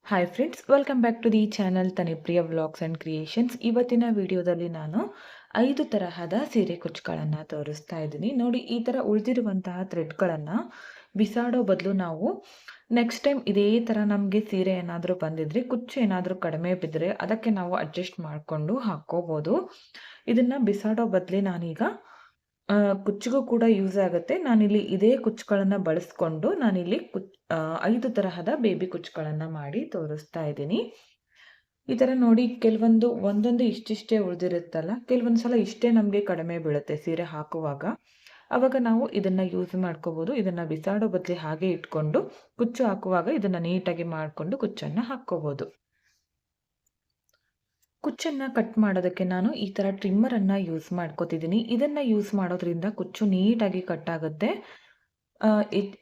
Hi friends, welcome back to the channel Tanipriya vlogs and creations. ಇವತ್ತಿನ ವಿಡಿಯೋದಲ್ಲಿ ನಾನು 5 ತರಹದ ಸೀರೆ ಕುಚ್ಚುಗಳನ್ನು ತೋರಿಸ್ತಾ ಇದ್ದೀನಿ. ನೋಡಿ, ಈ ಥರ ಉಳಿದಿರುವಂತಹ ಥ್ರೆಡ್ಗಳನ್ನು ಬಿಸಾಡೋ ಬದಲು ನಾವು ನೆಕ್ಸ್ಟ್ ಟೈಮ್ ಇದೇ ಥರ ನಮಗೆ ಸೀರೆ ಏನಾದರೂ ಬಂದಿದ್ರೆ, ಕುಚ್ಚು ಏನಾದರೂ ಕಡಿಮೆ ಬಿದ್ದರೆ ಅದಕ್ಕೆ ನಾವು ಅಡ್ಜಸ್ಟ್ ಮಾಡಿಕೊಂಡು ಹಾಕ್ಕೋಬೋದು. ಇದನ್ನು ಬಿಸಾಡೋ ಬದಲಿ ನಾನೀಗ ಕುಚ್ಚಿಗೂ ಕೂಡ ಯೂಸ್ ಆಗುತ್ತೆ. ನಾನಿಲ್ಲಿ ಇದೇ ಕುಚ್ಚುಗಳನ್ನು ಬಳಸ್ಕೊಂಡು ನಾನಿಲ್ಲಿ 5 ತರಹದ ಬೇಬಿ ಕುಚ್ಚುಗಳನ್ನು ಮಾಡಿ ತೋರಿಸ್ತಾ ಇದ್ದೀನಿ. ಈ ಥರ ನೋಡಿ, ಕೆಲವೊಂದು ಒಂದೊಂದು ಇಷ್ಟಿಷ್ಟೇ ಉಳಿದಿರುತ್ತಲ್ಲ, ಕೆಲವೊಂದು ಸಲ ಇಷ್ಟೇ ನಮಗೆ ಕಡಿಮೆ ಬೀಳುತ್ತೆ ಸೀರೆ ಹಾಕುವಾಗ. ಆವಾಗ ನಾವು ಇದನ್ನು ಯೂಸ್ ಮಾಡ್ಕೋಬೋದು. ಇದನ್ನು ಬಿಸಾಡೋ ಬದಲು ಹಾಗೆ ಇಟ್ಕೊಂಡು ಕುಚ್ಚು ಹಾಕುವಾಗ ಇದನ್ನು ನೀಟಾಗಿ ಮಾಡಿಕೊಂಡು ಕುಚ್ಚನ್ನು ಹಾಕ್ಕೋಬೋದು. ಕುಚ್ಚನ್ನು ಕಟ್ ಮಾಡೋದಕ್ಕೆ ನಾನು ಈ ಥರ ಟ್ರಿಮ್ಮರನ್ನು ಯೂಸ್ ಮಾಡ್ಕೋತಿದ್ದೀನಿ. ಇದನ್ನು ಯೂಸ್ ಮಾಡೋದ್ರಿಂದ ಕುಚ್ಚು ನೀಟಾಗಿ ಕಟ್ ಆಗುತ್ತೆ.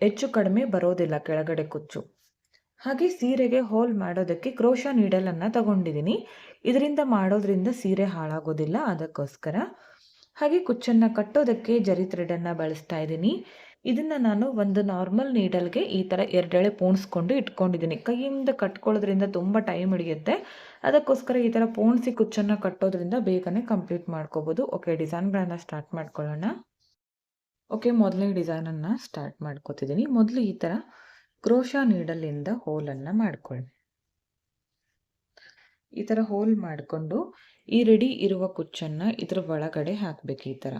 ಹೆಚ್ಚು ಕಡಿಮೆ ಬರೋದಿಲ್ಲ ಕೆಳಗಡೆ ಕುಚ್ಚು. ಹಾಗೆ ಸೀರೆಗೆ ಹೋಲ್ ಮಾಡೋದಕ್ಕೆ ಕ್ರೋಶಾ ನೀಡಲನ್ನು ತಗೊಂಡಿದ್ದೀನಿ. ಇದರಿಂದ ಮಾಡೋದ್ರಿಂದ ಸೀರೆ ಹಾಳಾಗೋದಿಲ್ಲ, ಅದಕ್ಕೋಸ್ಕರ. ಹಾಗೆ ಕುಚ್ಚನ್ನು ಕಟ್ಟೋದಕ್ಕೆ ಜರಿ ಥ್ರೆಡನ್ನು ಬಳಸ್ತಾ ಇದ್ದೀನಿ. ಇದನ್ನು ನಾನು ಒಂದು ನಾರ್ಮಲ್ ನೀಡಲ್ಗೆ ಈ ಥರ 2 ಎಳೆ ಪೋಣಿಸ್ಕೊಂಡು ಇಟ್ಕೊಂಡಿದ್ದೀನಿ. ಕೈಯಿಂದ ಕಟ್ಕೊಳ್ಳೋದ್ರಿಂದ ತುಂಬ ಟೈಮ್ ಹಿಡಿಯುತ್ತೆ. ಅದಕ್ಕೋಸ್ಕರ ಈ ಥರ ಪೋಣಿಸಿ ಕುಚ್ಚನ್ನು ಕಟ್ಟೋದ್ರಿಂದ ಬೇಗನೆ ಕಂಪ್ಲೀಟ್ ಮಾಡ್ಕೋಬೋದು. ಓಕೆ, ಡಿಸೈನ್ಗಳನ್ನು ಸ್ಟಾರ್ಟ್ ಮಾಡ್ಕೊಳ್ಳೋಣ. ಓಕೆ, ಮೊದಲನೇ ಡಿಸೈನನ್ನು ಸ್ಟಾರ್ಟ್ ಮಾಡ್ಕೋತಿದ್ದೀನಿ. ಮೊದಲು ಈ ಥರ ಕ್ರೋಶಾ ನೀಡಲಿಂದ ಹೋಲನ್ನು ಮಾಡ್ಕೊಳ್ಳಿ. ಈ ಥರ ಹೋಲ್ ಮಾಡಿಕೊಂಡು ಈ ರೆಡಿ ಇರುವ ಕುಚ್ಚನ್ನು ಇದರ ಒಳಗಡೆ ಹಾಕಬೇಕು. ಈ ಥರ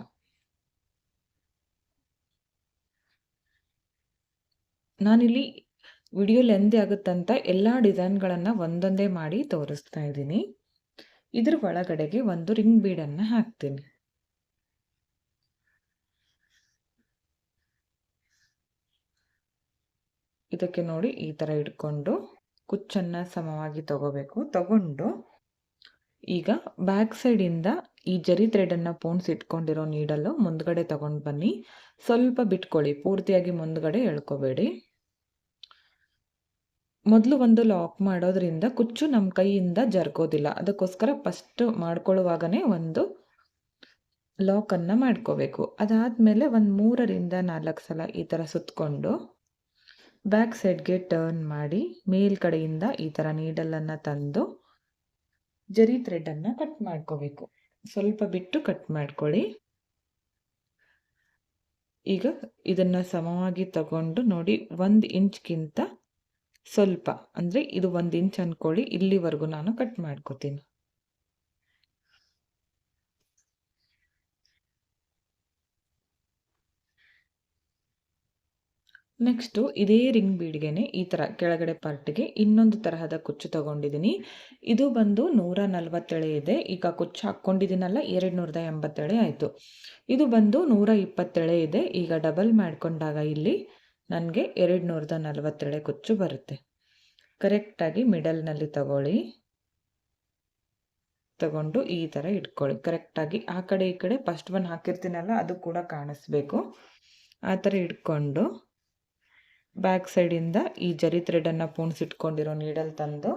ನಾನಿಲ್ಲಿ ವಿಡಿಯೋ ಲೆಂದಿ ಆಗುತ್ತಂತ ಎಲ್ಲ ಡಿಸೈನ್ಗಳನ್ನು ಒಂದೊಂದೇ ಮಾಡಿ ತೋರಿಸ್ತಾ ಇದ್ದೀನಿ. ಇದ್ರ ಒಳಗಡೆಗೆ ಒಂದು ರಿಂಗ್ ಬೀಡನ್ನು ಹಾಕ್ತೀನಿ. ಇದಕ್ಕೆ ನೋಡಿ, ಈ ಥರ ಇಟ್ಕೊಂಡು ಕುಚ್ಚನ್ನು ಸಮವಾಗಿ ತಗೋಬೇಕು. ತಗೊಂಡು ಈಗ ಬ್ಯಾಕ್ ಸೈಡಿಂದ ಈ ಜರಿ ಥ್ರೆಡನ್ನು ಪೋಣಿಸಿ ಇಟ್ಕೊಂಡಿರೋ ನೀಡಲು ಮುಂದ್ಗಡೆ ತಗೊಂಡು ಬನ್ನಿ. ಸ್ವಲ್ಪ ಬಿಟ್ಕೊಳ್ಳಿ, ಪೂರ್ತಿಯಾಗಿ ಮುಂದ್ಗಡೆ ಎಳ್ಕೋಬೇಡಿ. ಮೊದಲು ಒಂದು ಲಾಕ್ ಮಾಡೋದ್ರಿಂದ ಕುಚ್ಚು ನಮ್ಮ ಕೈಯಿಂದ ಜರ್ಗೋದಿಲ್ಲ. ಅದಕ್ಕೋಸ್ಕರ ಫಸ್ಟ್ ಮಾಡ್ಕೊಳ್ಳುವಾಗನೇ ಒಂದು ಲಾಕನ್ನು ಮಾಡ್ಕೋಬೇಕು. ಅದಾದಮೇಲೆ ಒಂದು 3ರಿಂದ 4 ಸಲ ಈ ಥರ ಸುತ್ತಕೊಂಡು ಬ್ಯಾಕ್ ಸೈಡ್ಗೆ ಟರ್ನ್ ಮಾಡಿ ಮೇಲ್ಕಡೆಯಿಂದ ಈ ಥರ ನೀಡಲನ್ನು ತಂದು ಜರಿ ಥ್ರೆಡನ್ನು ಕಟ್ ಮಾಡ್ಕೋಬೇಕು. ಸ್ವಲ್ಪ ಬಿಟ್ಟು ಕಟ್ ಮಾಡ್ಕೊಳ್ಳಿ. ಈಗ ಇದನ್ನು ಸಮವಾಗಿ ತಗೊಂಡು ನೋಡಿ, 1 ಇಂಚ್ಗಿಂತ ಸ್ವಲ್ಪ, ಅಂದರೆ ಇದು 1 ಇಂಚ್ ಅಂದ್ಕೊಳ್ಳಿ, ಇಲ್ಲಿವರೆಗೂ ನಾನು ಕಟ್ ಮಾಡ್ಕೋತೀನಿ. ನೆಕ್ಸ್ಟು ಇದೇ ರಿಂಗ್ ಬೀಡ್ಗೆನೆ ಈ ಥರ ಕೆಳಗಡೆ ಪಾರ್ಟಿಗೆ ಇನ್ನೊಂದು ತರಹದ ಕುಚ್ಚು ತಗೊಂಡಿದ್ದೀನಿ. ಇದು ಬಂದು 140 ಎಳೆ ಇದೆ. ಈಗ ಕುಚ್ಚು ಹಾಕ್ಕೊಂಡಿದ್ದೀನಲ್ಲ, 280 ಎಳೆ ಆಯಿತು. ಇದು ಬಂದು 120 ಎಳೆ ಇದೆ. ಈಗ ಡಬಲ್ ಮಾಡಿಕೊಂಡಾಗ ಇಲ್ಲಿ ನನಗೆ 240 ಎಳೆ ಕುಚ್ಚು ಬರುತ್ತೆ. ಕರೆಕ್ಟಾಗಿ ಮಿಡಲ್ನಲ್ಲಿ ತಗೊಂಡು ಈ ಥರ ಇಟ್ಕೊಳ್ಳಿ. ಕರೆಕ್ಟಾಗಿ ಆ ಕಡೆ ಈ ಕಡೆ ಫಸ್ಟ್ ಒನ್ ಹಾಕಿರ್ತೀನಲ್ಲ, ಅದು ಕೂಡ ಕಾಣಿಸ್ಬೇಕು. ಆ ಥರ ಇಟ್ಕೊಂಡು ಬ್ಯಾಕ್ ಸೈಡಿಂದ ಈ ಜರಿ ಥ್ರೆಡನ್ನು ಪೋಣಿಸಿಟ್ಕೊಂಡಿರೋ ನೀಡಲ್ ತಂದು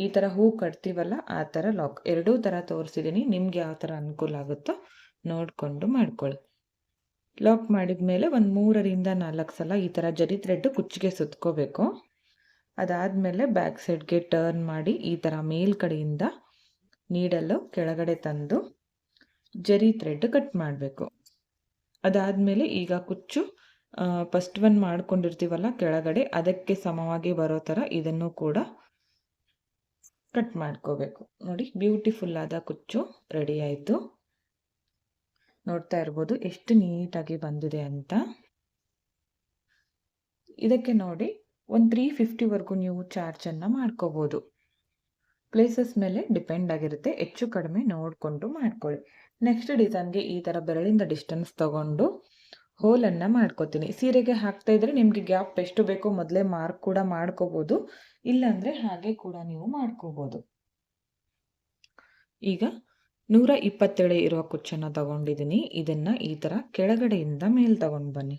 ಈ ಥರ ಹೂ ಕಟ್ತೀವಲ್ಲ, ಆ ಥರ ಲಾಕ್. ಎರಡೂ ಥರ ತೋರಿಸಿದ್ದೀನಿ. ನಿಮ್ಗೆ ಯಾವ ಥರ ಅನುಕೂಲ ಆಗುತ್ತೋ ನೋಡಿಕೊಂಡು ಮಾಡ್ಕೊಳ್ಳಿ. ಲಾಕ್ ಮಾಡಿದ ಮೇಲೆ ಒಂದು 3ರಿಂದ 4 ಸಲ ಈ ಥರ ಜರಿ ಥ್ರೆಡ್ ಕುಚ್ಚಿಗೆ ಸುತ್ಕೋಬೇಕು. ಅದಾದಮೇಲೆ ಬ್ಯಾಕ್ ಸೈಡ್ಗೆ ಟರ್ನ್ ಮಾಡಿ ಈ ಥರ ಮೇಲ್ಕಡೆಯಿಂದ ನೀಡಲು ಕೆಳಗಡೆ ತಂದು ಜರಿ ಥ್ರೆಡ್ ಕಟ್ ಮಾಡಬೇಕು. ಅದಾದಮೇಲೆ ಈಗ ಕುಚ್ಚು ಫಸ್ಟ್ ಒನ್ ಮಾಡ್ಕೊಂಡಿರ್ತೀವಲ್ಲ ಕೆಳಗಡೆ, ಅದಕ್ಕೆ ಸಮವಾಗಿ ಬರೋ ಥರ ಇದನ್ನು ಕೂಡ ಕಟ್ ಮಾಡ್ಕೋಬೇಕು. ನೋಡಿ, ಬ್ಯೂಟಿಫುಲ್ ಆದ ಕುಚ್ಚು ರೆಡಿ ಆಯಿತು. ನೋಡ್ತಾ ಇರ್ಬೋದು ಎಷ್ಟು ನೀಟಾಗಿ ಬಂದಿದೆ ಅಂತ. ಇದಕ್ಕೆ ನೋಡಿ ಒಂದು 350ವರೆಗೂ ನೀವು ಚಾರ್ಜನ್ನು ಮಾಡ್ಕೋಬೋದು. ಪ್ಲೇಸಸ್ ಮೇಲೆ ಡಿಪೆಂಡ್ ಆಗಿರುತ್ತೆ, ಹೆಚ್ಚು ಕಡಿಮೆ ನೋಡಿಕೊಂಡು ಮಾಡ್ಕೊಳ್ಳಿ. ನೆಕ್ಸ್ಟ್ ಡಿಸೈನ್ಗೆ ಈ ಥರ ಬೆರಳಿಂದ ಡಿಸ್ಟೆನ್ಸ್ ತಗೊಂಡು ಹೋಲನ್ನು ಮಾಡ್ಕೋತೀನಿ. ಸೀರೆಗೆ ಹಾಕ್ತಾ ಇದ್ರೆ ನಿಮಗೆ ಗ್ಯಾಪ್ ಎಷ್ಟು ಬೇಕೋ ಮೊದಲೇ ಮಾರ್ಕ್ ಕೂಡ ಮಾಡ್ಕೋಬೋದು, ಇಲ್ಲಾಂದರೆ ಹಾಗೆ ಕೂಡ ನೀವು ಮಾಡ್ಕೋಬೋದು. ಈಗ 120 ಎಳೆ ಇರುವ ಕುಚ್ಚನ್ನು ತಗೊಂಡಿದ್ದೀನಿ. ಇದನ್ನು ಈ ಥರ ಕೆಳಗಡೆಯಿಂದ ಮೇಲ್ ತಗೊಂಡು ಬನ್ನಿ.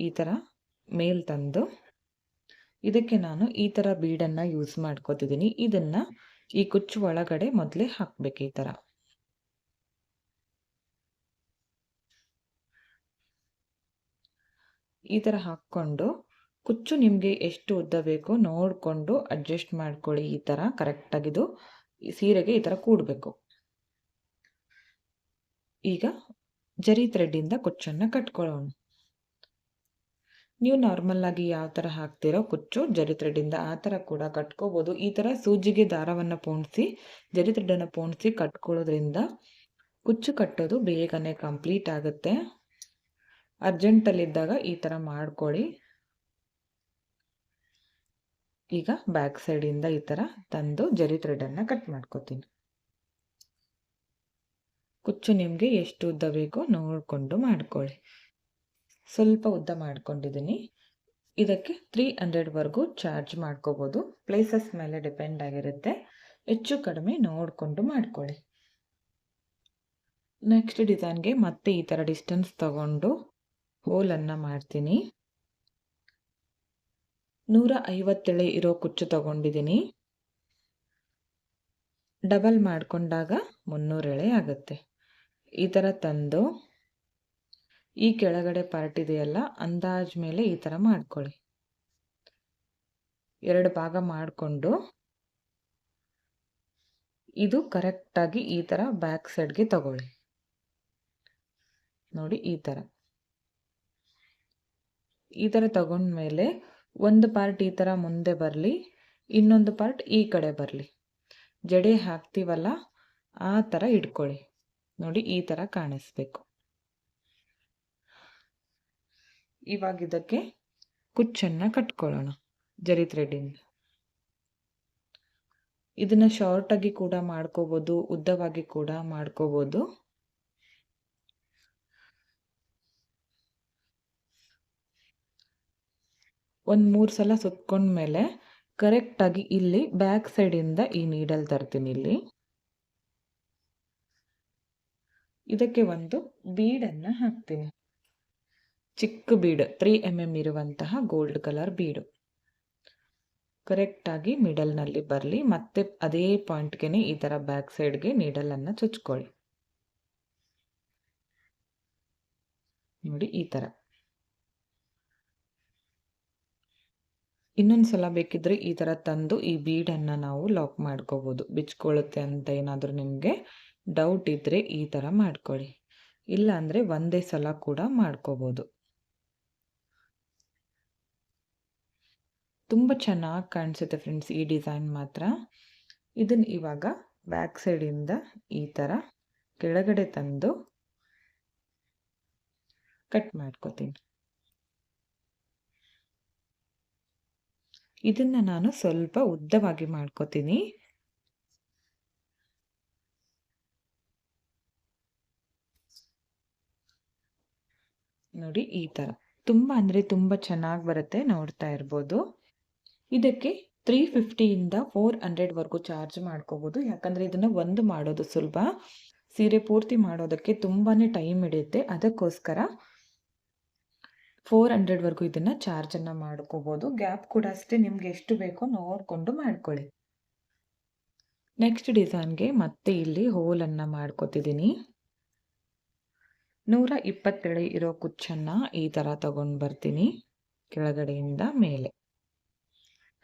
ಈ ಥರ ಮೇಲ್ ತಂದು ಇದಕ್ಕೆ ನಾನು ಈ ಥರ ಬೀಡನ್ನು ಯೂಸ್ ಮಾಡ್ಕೋತಿದ್ದೀನಿ. ಇದನ್ನು ಈ ಕುಚ್ಚು ಒಳಗಡೆ ಮೊದಲೇ ಹಾಕಬೇಕು. ಈ ಥರ ಈ ಥರ ಹಾಕ್ಕೊಂಡು ಕುಚ್ಚು ನಿಮಗೆ ಎಷ್ಟು ಉದ್ದ ಬೇಕೋ ನೋಡಿಕೊಂಡು ಅಡ್ಜಸ್ಟ್ ಮಾಡ್ಕೊಳ್ಳಿ. ಈ ಥರ ಕರೆಕ್ಟಾಗಿದು ಸೀರೆಗೆ ಈ ಥರ ಕೂಡಬೇಕು. ಈಗ ಜರಿ ಥ್ರೆಡ್ಡಿಂದ ಕುಚ್ಚನ್ನು ಕಟ್ಕೊಳ್ಳೋಣ. ನೀವು ನಾರ್ಮಲ್ಲಾಗಿ ಯಾವ ಥರ ಹಾಕ್ತಿರೋ ಕುಚ್ಚು ಜರಿ ಥ್ರೆಡ್ಡಿಂದ ಆ ಥರ ಕೂಡ ಕಟ್ಕೋಬೋದು. ಈ ಥರ ಸೂಜಿಗೆ ದಾರವನ್ನು ಪೋಣಿಸಿ ಜರಿ ಥ್ರೆಡ್ಡನ್ನು ಪೋಣಿಸಿ ಕಟ್ಕೊಳ್ಳೋದ್ರಿಂದ ಕುಚ್ಚು ಕಟ್ಟೋದು ಬೇಗನೆ ಕಂಪ್ಲೀಟ್ ಆಗುತ್ತೆ. ಅರ್ಜೆಂಟಲ್ಲಿದ್ದಾಗ ಈ ಥರ ಮಾಡ್ಕೊಳ್ಳಿ. ಈಗ ಬ್ಯಾಕ್ ಸೈಡಿಂದ ಈ ಥರ ತಂದು ಜರಿ ಥ್ರೆಡನ್ನು ಕಟ್ ಮಾಡ್ಕೊತೀನಿ. ಕುಚ್ಚು ನಿಮಗೆ ಎಷ್ಟು ಉದ್ದ ಬೇಕೋ ನೋಡಿಕೊಂಡು ಮಾಡ್ಕೊಳ್ಳಿ. ಸ್ವಲ್ಪ ಉದ್ದ ಮಾಡ್ಕೊಂಡಿದ್ದೀನಿ. ಇದಕ್ಕೆ 300ವರೆಗೂ ಚಾರ್ಜ್ ಮಾಡ್ಕೋಬೋದು. ಪ್ಲೇಸಸ್ ಮೇಲೆ ಡಿಪೆಂಡ್ ಆಗಿರುತ್ತೆ. ಹೆಚ್ಚು ಕಡಿಮೆ ನೋಡಿಕೊಂಡು ಮಾಡ್ಕೊಳ್ಳಿ. ನೆಕ್ಸ್ಟ್ ಡಿಸೈನ್ಗೆ ಮತ್ತೆ ಈ ಥರ ಡಿಸ್ಟೆನ್ಸ್ ತಗೊಂಡು ಹೋಲನ್ನು ಮಾಡ್ತೀನಿ. 150 ಎಳೆ ಇರೋ ಕುಚ್ಚು ತಗೊಂಡಿದ್ದೀನಿ. ಡಬಲ್ ಮಾಡಿಕೊಂಡಾಗ 300 ಎಳೆ ಆಗುತ್ತೆ. ಈ ಥರ ತಂದು ಈ ಕೆಳಗಡೆ ಪಾರ್ಟ್ ಇದೆಯಲ್ಲ ಅಂದಾಜ್ ಮೇಲೆ ಈ ಥರ ಮಾಡ್ಕೊಳ್ಳಿ. 2 ಭಾಗ ಮಾಡಿಕೊಂಡು ಇದು ಕರೆಕ್ಟಾಗಿ ಈ ಥರ ಬ್ಯಾಕ್ ಸೈಡ್ಗೆ ತಗೊಳ್ಳಿ. ನೋಡಿ ಈ ಥರ ತಗೊಂಡ್ಮೇಲೆ ಒಂದು ಪಾರ್ಟ್ ಈ ಥರ ಮುಂದೆ ಬರಲಿ, ಇನ್ನೊಂದು ಪಾರ್ಟ್ ಈ ಕಡೆ ಬರಲಿ. ಜಡೆ ಹಾಕ್ತೀವಲ್ಲ ಆ ಥರ ಇಟ್ಕೊಳ್ಳಿ. ನೋಡಿ ಈ ಥರ ಕಾಣಿಸ್ಬೇಕು. ಇವಾಗ ಇದಕ್ಕೆ ಕುಚ್ಚನ್ನು ಕಟ್ಕೊಳ್ಳೋಣ ಜರಿ ಥ್ರೆಡ್ಡಿಂದ. ಇದನ್ನು ಶಾರ್ಟಾಗಿ ಕೂಡ ಮಾಡ್ಕೋಬೋದು, ಉದ್ದವಾಗಿ ಕೂಡ ಮಾಡ್ಕೋಬೋದು. ಒಂದು 3 ಸಲ ಸುತ್ಕೊಂಡ್ಮೇಲೆ ಕರೆಕ್ಟಾಗಿ ಇಲ್ಲಿ ಬ್ಯಾಕ್ ಸೈಡಿಂದ ಈ ನೀಡಲ್ ತರ್ತೀನಿ. ಇಲ್ಲಿ ಇದಕ್ಕೆ ಒಂದು ಬೀಡನ್ನು ಹಾಕ್ತೀನಿ. ಚಿಕ್ಕ ಬೀಡ್ 3 mm ಇರುವಂತಹ ಗೋಲ್ಡ್ ಕಲರ್ ಬೀಡು ಕರೆಕ್ಟಾಗಿ ಮಿಡಲ್ನಲ್ಲಿ ಬರಲಿ. ಮತ್ತೆ ಅದೇ ಪಾಯಿಂಟ್ಗೆ ಈ ಥರ ಬ್ಯಾಕ್ ಸೈಡ್ಗೆ ನೀಡಲನ್ನು ಚುಚ್ಕೊಳ್ಳಿ. ನೋಡಿ ಈ ಥರ. ಇನ್ನೊಂದು ಸಲ ಬೇಕಿದ್ರೆ ಈ ಥರ ತಂದು ಈ ಬೀಡನ್ನು ನಾವು ಲಾಕ್ ಮಾಡ್ಕೋಬೋದು. ಬಿಚ್ಕೊಳ್ಳುತ್ತೆ ಅಂತ ಏನಾದರೂ ನಿಮಗೆ ಡೌಟ್ ಇದ್ದರೆ ಈ ಥರ ಮಾಡ್ಕೊಳ್ಳಿ. ಇಲ್ಲ ಅಂದರೆ ಒಂದೇ ಸಲ ಕೂಡ ಮಾಡ್ಕೋಬೋದು. ತುಂಬ ಚೆನ್ನಾಗಿ ಕಾಣಿಸುತ್ತೆ ಫ್ರೆಂಡ್ಸ್ ಈ ಡಿಸೈನ್ ಮಾತ್ರ. ಇದನ್ನು ಇವಾಗ ಬ್ಯಾಕ್ ಸೈಡಿಂದ ಈ ಥರ ಕೆಳಗಡೆ ತಂದು ಕಟ್ ಮಾಡ್ಕೋತೀನಿ. ಇದನ್ನು ನಾನು ಸ್ವಲ್ಪ ಉದ್ದವಾಗಿ ಮಾಡ್ಕೋತೀನಿ. ನೋಡಿ ಈ ಥರ ತುಂಬ ಅಂದರೆ ತುಂಬ ಚೆನ್ನಾಗಿ ಬರುತ್ತೆ, ನೋಡ್ತಾ ಇರ್ಬೋದು. ಇದಕ್ಕೆ 350ಇಂದ 400ವರೆಗೂ ಚಾರ್ಜ್ ಮಾಡ್ಕೋಬೋದು. ಯಾಕಂದರೆ ಇದನ್ನು ಒಂದು ಮಾಡೋದು ಸುಲಭ, ಸೀರೆ ಪೂರ್ತಿ ಮಾಡೋದಕ್ಕೆ ತುಂಬಾ ಟೈಮ್ ಹಿಡಿಯುತ್ತೆ. ಅದಕ್ಕೋಸ್ಕರ 400ವರೆಗೂ ಇದನ್ನು ಚಾರ್ಜನ್ನು ಮಾಡ್ಕೋಬೋದು. ಗ್ಯಾಪ್ ಕೂಡ ಅಷ್ಟೇ ನಿಮ್ಗೆ ಎಷ್ಟು ಬೇಕೋ ನೋಡಿಕೊಂಡು ಮಾಡ್ಕೊಳ್ಳಿ. ನೆಕ್ಸ್ಟ್ ಡಿಸೈನ್ಗೆ ಮತ್ತೆ ಇಲ್ಲಿ ಹೋಲನ್ನು ಮಾಡ್ಕೋತಿದ್ದೀನಿ. 120 ಎಳೆ ಇರೋ ಕುಚ್ಚನ್ನು ಈ ಥರ ತಗೊಂಡು ಬರ್ತೀನಿ ಕೆಳಗಡೆಯಿಂದ ಮೇಲೆ.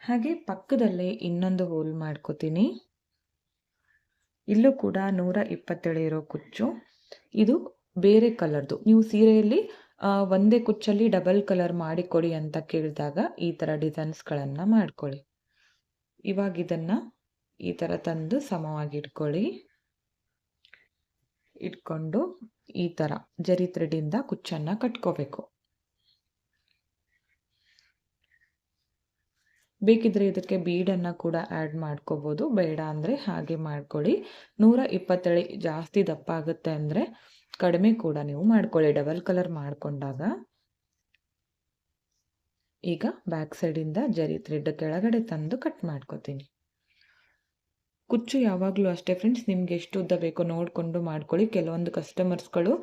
ಹಾಗೆ ಪಕ್ಕದಲ್ಲೇ ಇನ್ನೊಂದು ಹೋಲ್ ಮಾಡ್ಕೋತೀನಿ. ಇಲ್ಲೂ ಕೂಡ 120 ಎಳೆ ಇರೋ ಕುಚ್ಚು. ಇದು ಬೇರೆ ಕಲರ್ದು. ನೀವು ಸೀರೆಯಲ್ಲಿ ಒಂದೇ ಕುಚ್ಚಲ್ಲಿ ಡಬಲ್ ಕಲರ್ ಮಾಡಿಕೊಡಿ ಅಂತ ಕೇಳಿದಾಗ ಈ ಥರ ಡಿಸೈನ್ಸ್ಗಳನ್ನು ಮಾಡ್ಕೊಳ್ಳಿ. ಇವಾಗ ಇದನ್ನು ಈ ಥರ ತಂದು ಸಮವಾಗಿ ಇಟ್ಕೊಂಡು ಈ ಥರ ಜರಿ ಥ್ರೆಡ್ಡಿಂದ ಕುಚ್ಚನ್ನು ಕಟ್ಕೋಬೇಕು. ಬೇಕಿದ್ರೆ ಇದಕ್ಕೆ ಬೀಡನ್ನು ಕೂಡ ಆ್ಯಡ್ ಮಾಡ್ಕೋಬೋದು, ಬೇಡ ಅಂದರೆ ಹಾಗೆ ಮಾಡ್ಕೊಳ್ಳಿ. 120 ಎಳೆ ಜಾಸ್ತಿ ದಪ್ಪ ಆಗುತ್ತೆ ಅಂದರೆ ಕಡಿಮೆ ಕೂಡ ನೀವು ಮಾಡ್ಕೊಳ್ಳಿ ಡಬಲ್ ಕಲರ್ ಮಾಡಿಕೊಂಡಾಗ. ಈಗ ಬ್ಯಾಕ್ ಸೈಡಿಂದ ಜರಿ ಥ್ರೆಡ್ ಕೆಳಗಡೆ ತಂದು ಕಟ್ ಮಾಡ್ಕೋತೀನಿ. ಕುಚ್ಚು ಯಾವಾಗಲೂ ಅಷ್ಟೇ ಫ್ರೆಂಡ್ಸ್, ನಿಮ್ಗೆ ಎಷ್ಟು ಉದ್ದ ಬೇಕೋ ನೋಡಿಕೊಂಡು ಮಾಡ್ಕೊಳ್ಳಿ. ಕೆಲವೊಂದು ಕಸ್ಟಮರ್ಸ್ಗಳು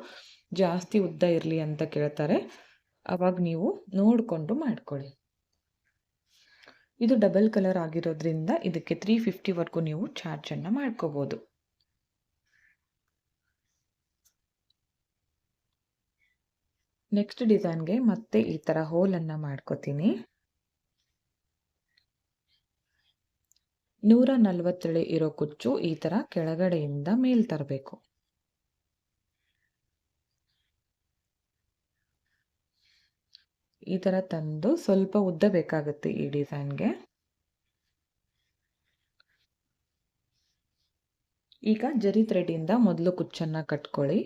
ಜಾಸ್ತಿ ಉದ್ದ ಇರಲಿ ಅಂತ ಕೇಳ್ತಾರೆ, ಅವಾಗ ನೀವು ನೋಡಿಕೊಂಡು ಮಾಡ್ಕೊಳ್ಳಿ. ಇದು ಡಬಲ್ ಕಲರ್ ಆಗಿರೋದ್ರಿಂದ ಇದಕ್ಕೆ 350ವರೆಗೂ ನೀವು ಚಾರ್ಜನ್ನು ಮಾಡ್ಕೋಬೋದು. ನೆಕ್ಸ್ಟ್ ಡಿಸೈನ್ಗೆ ಮತ್ತೆ ಈ ಥರ ಹೋಲನ್ನು ಮಾಡ್ಕೋತೀನಿ. 140 ಇರೋ ಕುಚ್ಚು ಈ ಥರ ಕೆಳಗಡೆಯಿಂದ ಮೇಲ್ ತರಬೇಕು. ಈ ಥರ ತಂದು ಸ್ವಲ್ಪ ಉದ್ದ ಬೇಕಾಗುತ್ತೆ ಈ ಡಿಸೈನ್ಗೆ. ಈಗ ಜರಿ ಥ್ರೆಡ್ಡಿಂದ ಮೊದಲು ಕುಚ್ಚನ್ನು ಕಟ್ಕೊಳ್ಳಿ.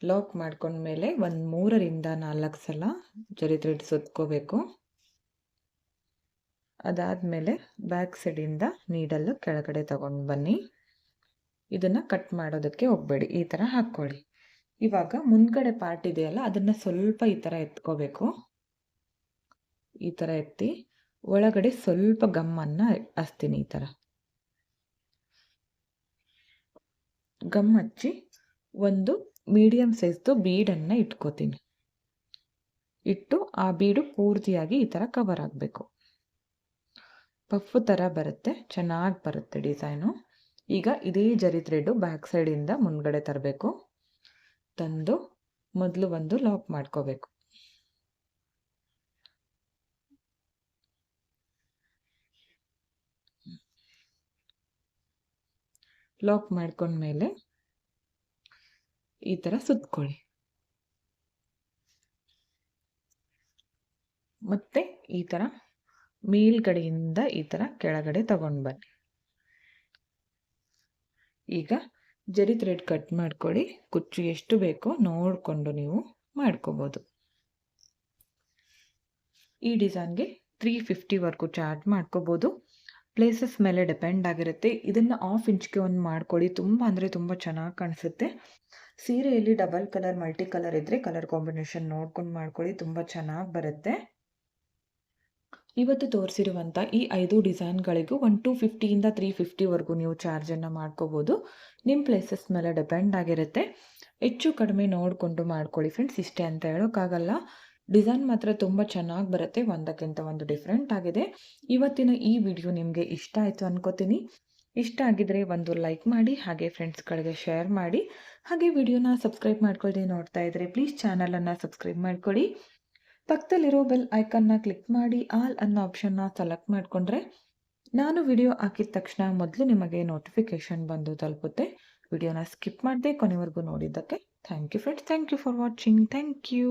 ಲಾಕ್ ಮಾಡ್ಕೊಂಡ್ಮೇಲೆ ಒಂದು 3ರಿಂದ 4 ಸಲ ಜರಿ ಥ್ರೆಡ್ ಸುತ್ಕೋಬೇಕು. ಅದಾದಮೇಲೆ ಬ್ಯಾಕ್ ಸೈಡಿಂದ ನೀಡಲ್ಲು ಕೆಳಗಡೆ ತಗೊಂಡು ಬನ್ನಿ. ಇದನ್ನು ಕಟ್ ಮಾಡೋದಕ್ಕೆ ಹೋಗಬೇಡಿ, ಈ ಥರ ಹಾಕ್ಕೊಳ್ಳಿ. ಇವಾಗ ಮುಂದ್ಗಡೆ ಪಾರ್ಟ್ ಇದೆಯಲ್ಲ ಅದನ್ನು ಸ್ವಲ್ಪ ಈ ಥರ ಎತ್ಕೋಬೇಕು. ಈ ಥರ ಎತ್ತಿ ಒಳಗಡೆ ಸ್ವಲ್ಪ ಗಮ್ಮನ್ನು ಹಚ್ತೀನಿ. ಈ ಥರ ಗಮ್ ಹಚ್ಚಿ ಒಂದು ಮೀಡಿಯಮ್ ಸೈಜ್ದು ಬೀಡನ್ನು ಇಟ್ಕೋತೀನಿ. ಇಟ್ಟು ಆ ಬೀಡು ಪೂರ್ತಿಯಾಗಿ ಈ ಥರ ಕವರ್ ಆಗಬೇಕು. ಪಫ್ ಥರ ಬರುತ್ತೆ, ಚೆನ್ನಾಗಿ ಬರುತ್ತೆ ಡಿಸೈನು. ಈಗ ಇದೇ ಜರಿ ಥ್ರೆಡ್ಡು ಬ್ಯಾಕ್ ಸೈಡಿಂದ ಮುಂದ್ಗಡೆ ತರಬೇಕು. ತಂದು ಮೊದಲು ಒಂದು ಲಾಕ್ ಮಾಡ್ಕೋಬೇಕು. ಲಾಕ್ ಮಾಡ್ಕೊಂಡ್ಮೇಲೆ ಈ ಥರ ಸುತ್ಕೊಳ್ಳಿ. ಮತ್ತೆ ಈ ಥರ ಮೇಲ್ಗಡೆಯಿಂದ ಈ ಥರ ಕೆಳಗಡೆ ತಗೊಂಡು ಬನ್ನಿ. ಈಗ ಜರಿ ಥ್ರೆಡ್ ಕಟ್ ಮಾಡ್ಕೊಳ್ಳಿ. ಕುಚ್ಚು ಎಷ್ಟು ಬೇಕೋ ನೋಡಿಕೊಂಡು ನೀವು ಮಾಡ್ಕೋಬೋದು. ಈ ಡಿಸೈನ್ಗೆ 350ವರೆಗೂ ಚಾರ್ಜ್ ಮಾಡ್ಕೋಬೋದು. ಪ್ಲೇಸಸ್ ಮೇಲೆ ಡಿಪೆಂಡ್ ಆಗಿರುತ್ತೆ. ಇದನ್ನು 1/2 ಇಂಚ್ಗೆ ಒಂದು ಮಾಡ್ಕೊಳ್ಳಿ, ತುಂಬ ಅಂದರೆ ತುಂಬ ಚೆನ್ನಾಗಿ ಕಾಣಿಸುತ್ತೆ. ಸೀರೆಯಲ್ಲಿ ಡಬಲ್ ಕಲರ್ ಮಲ್ಟಿ ಕಲರ್ ಇದ್ದರೆ ಕಲರ್ ಕಾಂಬಿನೇಷನ್ ನೋಡ್ಕೊಂಡು ಮಾಡ್ಕೊಳ್ಳಿ, ತುಂಬ ಚೆನ್ನಾಗಿ ಬರುತ್ತೆ. ಇವತ್ತು ತೋರಿಸಿರುವಂಥ ಈ 5 ಡಿಸೈನ್ಗಳಿಗೂ 250ಇಂದ 350ವರೆಗೂ ನೀವು ಚಾರ್ಜನ್ನು ಮಾಡ್ಕೋಬೋದು. ನಿಮ್ಮ ಪ್ಲೇಸಸ್ ಮೇಲೆ ಡಿಪೆಂಡ್ ಆಗಿರುತ್ತೆ. ಹೆಚ್ಚು ಕಡಿಮೆ ನೋಡಿಕೊಂಡು ಮಾಡ್ಕೊಳ್ಳಿ ಫ್ರೆಂಡ್ಸ್, ಇಷ್ಟೇ ಅಂತ ಹೇಳೋಕ್ಕಾಗಲ್ಲ. ಡಿಸೈನ್ ಮಾತ್ರ ತುಂಬ ಚೆನ್ನಾಗಿ ಬರುತ್ತೆ, ಒಂದಕ್ಕಿಂತ ಒಂದು ಡಿಫ್ರೆಂಟ್ ಆಗಿದೆ. ಇವತ್ತಿನ ಈ ವಿಡಿಯೋ ನಿಮಗೆ ಇಷ್ಟ ಆಯಿತು ಅನ್ಕೋತೀನಿ. ಇಷ್ಟ ಆಗಿದ್ರೆ ಒಂದು ಲೈಕ್ ಮಾಡಿ, ಹಾಗೆ ಫ್ರೆಂಡ್ಸ್ಗಳಿಗೆ ಶೇರ್ ಮಾಡಿ. ಹಾಗೆ ವಿಡಿಯೋನ ಸಬ್ಸ್ಕ್ರೈಬ್ ಮಾಡ್ಕೊಳ್ಳಿ. ನೋಡ್ತಾ ಇದ್ದರೆ ಪ್ಲೀಸ್ ಚಾನಲನ್ನು ಸಬ್ಸ್ಕ್ರೈಬ್ ಮಾಡ್ಕೊಳ್ಳಿ. ಪಕ್ಕದಲ್ಲಿರೋ ಬೆಲ್ ಐಕನ್ನ ಕ್ಲಿಕ್ ಮಾಡಿ ಆಲ್ ಅನ್ನೋ ಆಪ್ಷನ್ನ ಸೆಲೆಕ್ಟ್ ಮಾಡಿಕೊಂಡ್ರೆ ನಾನು ವಿಡಿಯೋ ಹಾಕಿದ ತಕ್ಷಣ ಮೊದಲು ನಿಮಗೆ ನೋಟಿಫಿಕೇಷನ್ ಬಂದು ತಲುಪುತ್ತೆ. ವಿಡಿಯೋನ ಸ್ಕಿಪ್ ಮಾಡದೆ ಕೊನೆವರೆಗೂ ನೋಡಿದ್ದಕ್ಕೆ thank you friends. Thank you for watching. Thank you.